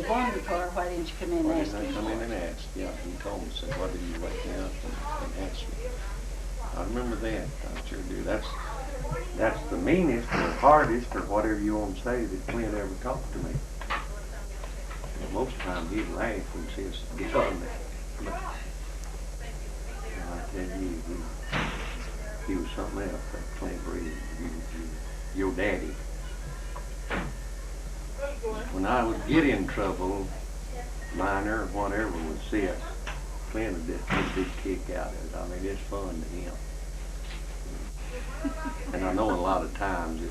you wanted the car, why didn't you come in and Why ask didn't me I come for in it? and ask? Yeah, he told me, said, why didn't you wake me up and ask me? I remember that, I sure do. That's the meanest or hardest or whatever you want to say that Clint ever talked to me. And most of the time he'd laugh and see us get on there. But I tell you, he was something else, that Clint Reed, your daddy. When I would get in trouble, minor or whatever would see us, Clint would just get a big kick out of it. I mean, it's fun to him. And I know a lot of times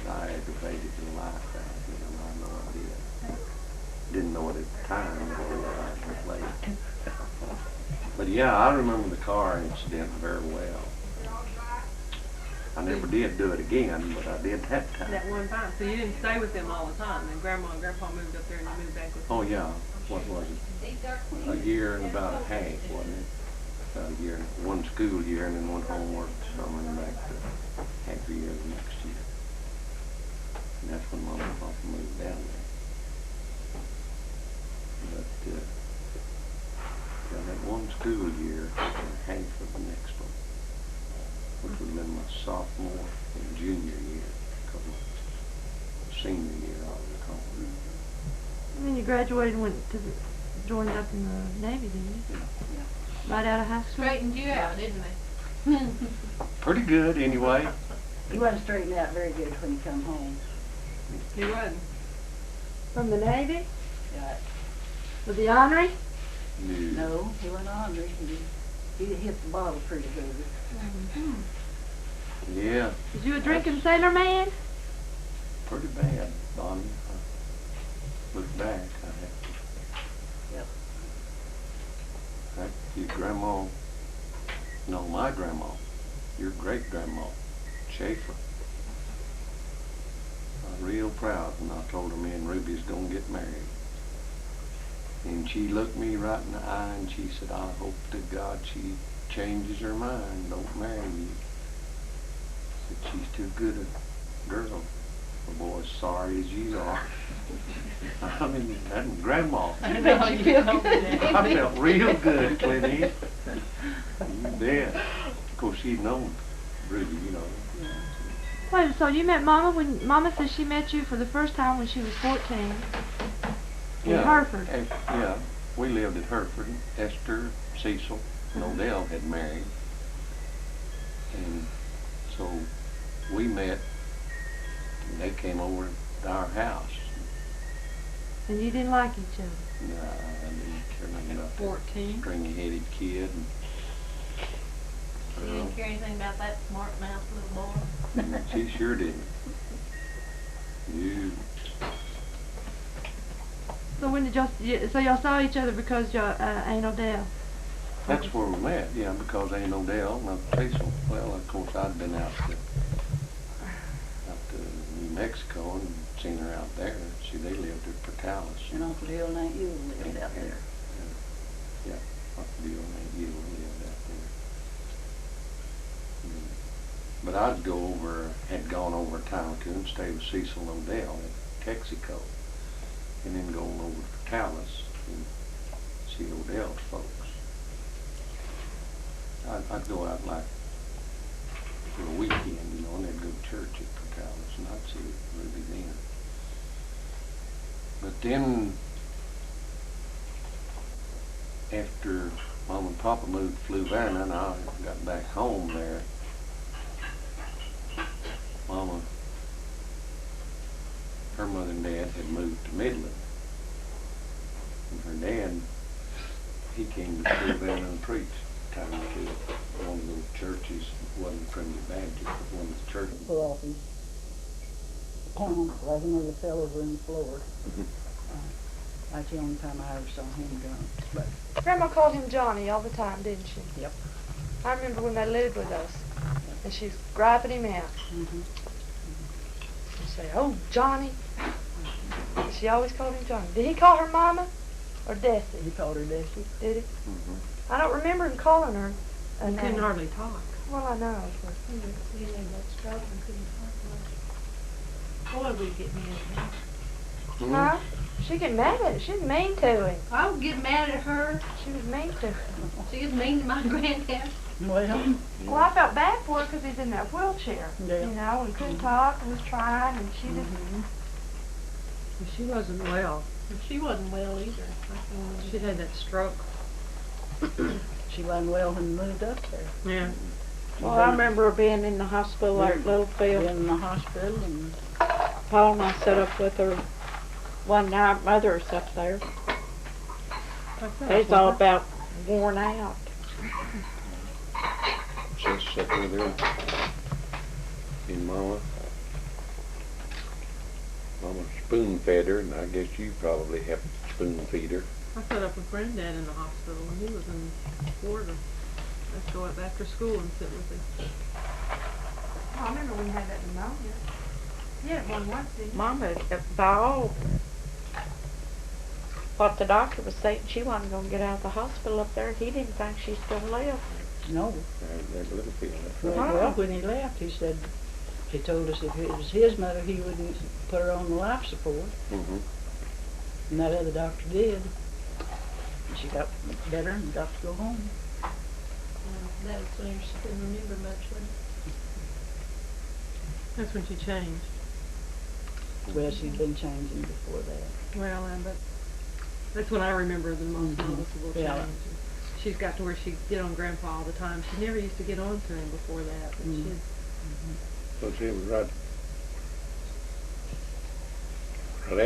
I aggravated the life out of him. I know I did. Didn't know it at the time, but I realized it later. But yeah, I remember the car incident very well. I never did do it again, but I did that time. That one time. So you didn't stay with them all the time, and Grandma and Grandpa moved up there and you moved back with them? Oh yeah, what was it? A year and about a half, wasn't it? About a year, one school year and then one homework summer and back to half a year the next year. And that's when Mom and Papa moved down there. But yeah, that one school year and half of the next one, which would have been my sophomore and junior year, because my senior year I was at home. And then you graduated and went to joined up in the Navy, didn't you? Yeah. Right out of high school? Straightened you out, didn't they? Pretty good anyway. He wasn't straightened out very good when he come home. He wasn't. From the Navy? Right. With the honorary? No, he wasn't hungry. He hit the bottle pretty good. Yeah, Was you a drinking sailor man? pretty bad, Bonnie. I look back, I have to. Yep. Your grandma, no, my grandma, your great-grandma, Schaefer. I was real proud when I told her me and Ruby's gonna get married. And she looked me right in the eye and she said, I hope to God she changes her mind, don't marry you. Said she's too good a girl. The boy's sorry as you are. I mean, that was Grandma. I know you told me that. I felt real good, Clint East. You bet. Of course, she'd known Ruby, you know. Wait, so you met Mama when Mama says she met you for the first time when she was 14 in Hereford? Yeah, we lived at Hereford. Esther, Cecil, and Odell had married. And so we met, and they came over to our house. And you didn't like each other? Nah, I didn't care nothing about 14. that stringy-headed kid. You didn't care anything about that smart-mouthed little boy? And she sure didn't. You. So when did so y'all saw each other because y'all ain't Odell? That's where we met, yeah, because ain't Odell, no Cecil. Well, of course, I'd been out to New Mexico and seen her out there. See, they lived at Portales. And Uncle Dale and Aunt Ewell lived out there. Yeah, Uncle Dale and Aunt Ewell lived out there. But I'd had gone over a time or two and stayed with Cecil and Odell at Texaco. And then go over to Portales and see Odell's folks. I'd go out like for a weekend, you know, and they'd go to church at Portales, and I'd see Ruby then. But then, after Mom and Papa moved to Fluvanna, and I got back home there, Mama, her mother and dad had moved to Midland. And her dad, he came to Fluvanna and preached time to one of those churches. It wasn't Primitive Baptist, but one of the churches. For office. Town, like another fellow over in the floor. That's the only time I ever saw him drunk. But Grandma called him Johnny all the time, didn't she? Yep. I remember when they lived with us, and she's griping him out. She'd say, "Oh, Johnny." She always called him Johnny. Did he call her Mama or Desi? He called her Desi. Did he? I don't remember him calling her a He name. couldn't hardly talk. Well, I know. But He had that stroke and couldn't talk much. Boy, would get me in there. Huh? She get mad at it. She's mean to him. I would get mad at her. She was mean to him. She was mean to my granddad. Well, Well, I felt bad for her because he's in that wheelchair. Yeah. You know, and couldn't talk and was trying, and she just. She wasn't well. She wasn't well either. She had that stroke. she wasn't well when we moved up there. Yeah. Well, I remember her being in the hospital there at Been Littlefield. in the hospital and Paul and I sat up with her one night. Mother was up there. It's all about worn out. Just sitting with her and Mama. Mama spoon fed her, and I guess you probably helped spoon feed her. I sat up with Granddad in the hospital when he was in Florida. Let's go up after school and sit with him. I remember when you had that pneumonia. Yeah, it won once, didn't you? Mama, by all what the doctor was saying, she wasn't going to get out of the hospital up there. He didn't think she's going to live. no. That little field. Well, when he left, he said, he told us if it was his mother, he wouldn't put her on the life support. Mm-hmm. And that other doctor did. And she got better and got to go home. That was when she couldn't remember much, wasn't That's when she changed. Well, she'd been changing before that. Well, but that's when I remember the most noticeable change. Yeah. She's got to where she'd get on Grandpa all the time. She never used to get on to him before that. But So see, it was right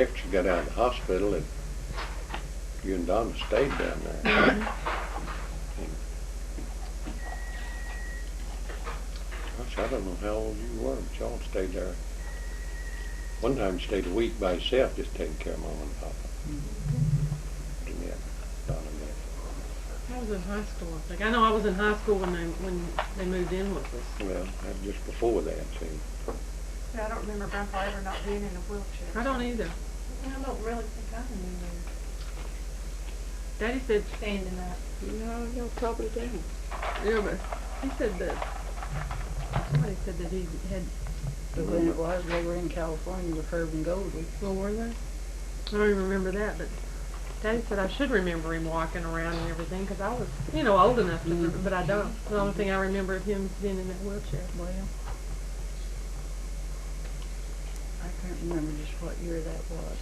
after she got out of the hospital, and you and Donna stayed down there. Gosh, I don't know how old you were, but y'all stayed there. One time stayed a week by yourself, just taking care of Mama and Papa. Jeanette, Donna, and I was in high school, I think. I know I was in high school when they moved in with us. well, that was just before that, see. Yeah, I don't remember Grandpa ever not being in a wheelchair. I don't either. it? I don't really think I remember Daddy said, standing up. No, you'll probably do. yeah, but he said that, somebody said that he had, But when it was, they were in California with Herb and Goldie. well, were they? I don't even remember that, but Daddy said I should remember him walking around and everything, because I was, old enough to remember, but I don't. The only thing I remember of him being in that wheelchair. Well, I can't remember just what year that was.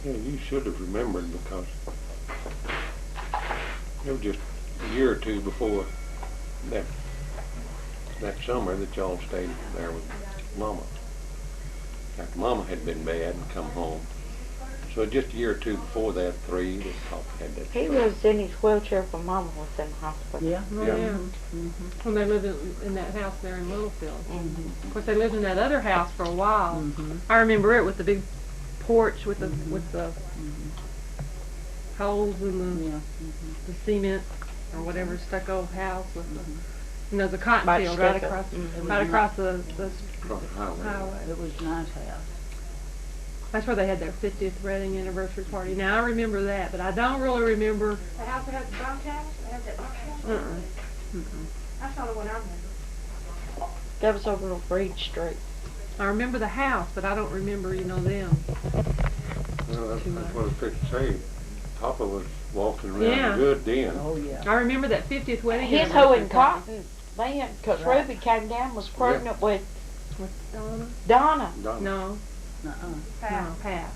Yeah, you should have remembered because it was just a year or two before that summer that y'all stayed there with Mama. After Mama had been bad and come home. So just a year or two before that, 3, that Papa had that. He stroke. was in his wheelchair when Mama was in the hospital. Yeah. Oh, Yeah. yeah. When they lived in that house there in Littlefield. Of course, they lived in that other house for a while. I remember it with the big porch with the holes in Yeah. the cement or whatever stucco house with the the cotton By field right stucco. across Mhm. right across the Across the highway. highway. It was a nice house. That's where they had their 50th wedding anniversary party. Now I remember that, but I don't really remember. The house that has the bunkhouse? They had that bunkhouse? That's not the one I remember. That was over on Breed Street. I remember the house, but I don't remember them. Well, that's what I was fixing to say. Papa was walking around Yeah. good then. Oh, yeah. I remember that 50th wedding His anniversary hoeing party. cotton then, because Right. Ruby came down, was pregnant with With Donna? Donna. Donna. No, Uh-uh. no, Pat.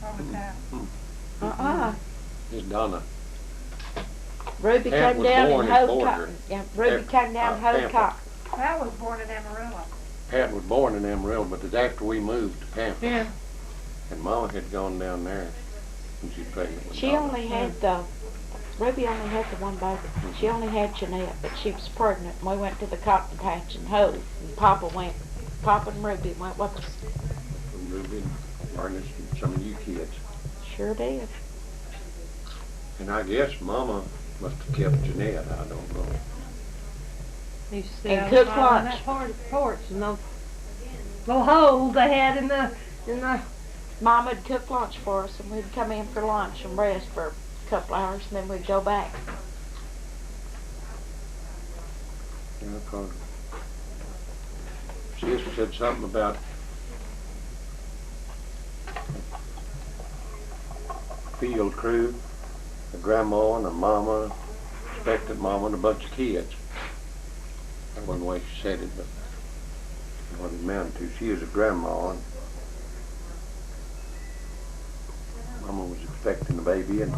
Probably Pat. It's Donna. Ruby Pat came was down born and in hoed Florida. cotton. Yeah, Ruby Pat- came down and hoed Pampa. cotton. Pat was born in Amarillo. Pat was born in Amarillo, but it's after we moved to Pampa. Yeah. And Mama had gone down there when she was pregnant with She Donna. only had Ruby only had the one baby. She only had Jeanette, but she was pregnant. And we went to the cotton patch and hoed. And Papa and Ruby went with us. From Ruby and Bernice and some of you kids. Sure did. And I guess Mama must have kept Jeanette, I don't know. They used to And stay out cook on lunch. that porch and those little holes they had in the Mama would cook lunch for us, and we'd come in for lunch and rest for a couple hours, and then we'd go back. Yeah, 'cause Sis said something about field crew, a grandma and a mama, expectant mama and a bunch of kids. That wasn't the way she said it, but what it meant to. She was a grandma, and mama was expecting a baby and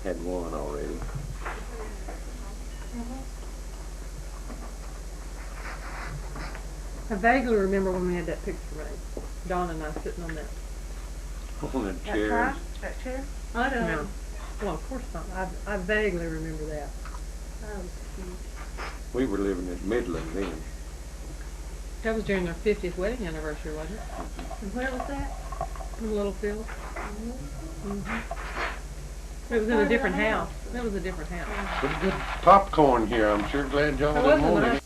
had one already. I vaguely remember when we had that picture made. Dawn and I sitting on that. On the That chairs. chair? That chair? I don't No. know. Well, of course not. I vaguely remember that. I was confused. We were living in Midland then. That was during their 50th wedding anniversary, wasn't it? And where was that? In Littlefield. Mm-hmm. It was in a different house. It was a different house. Pretty good popcorn here. I'm sure glad y'all That didn't wasn't want nice. it.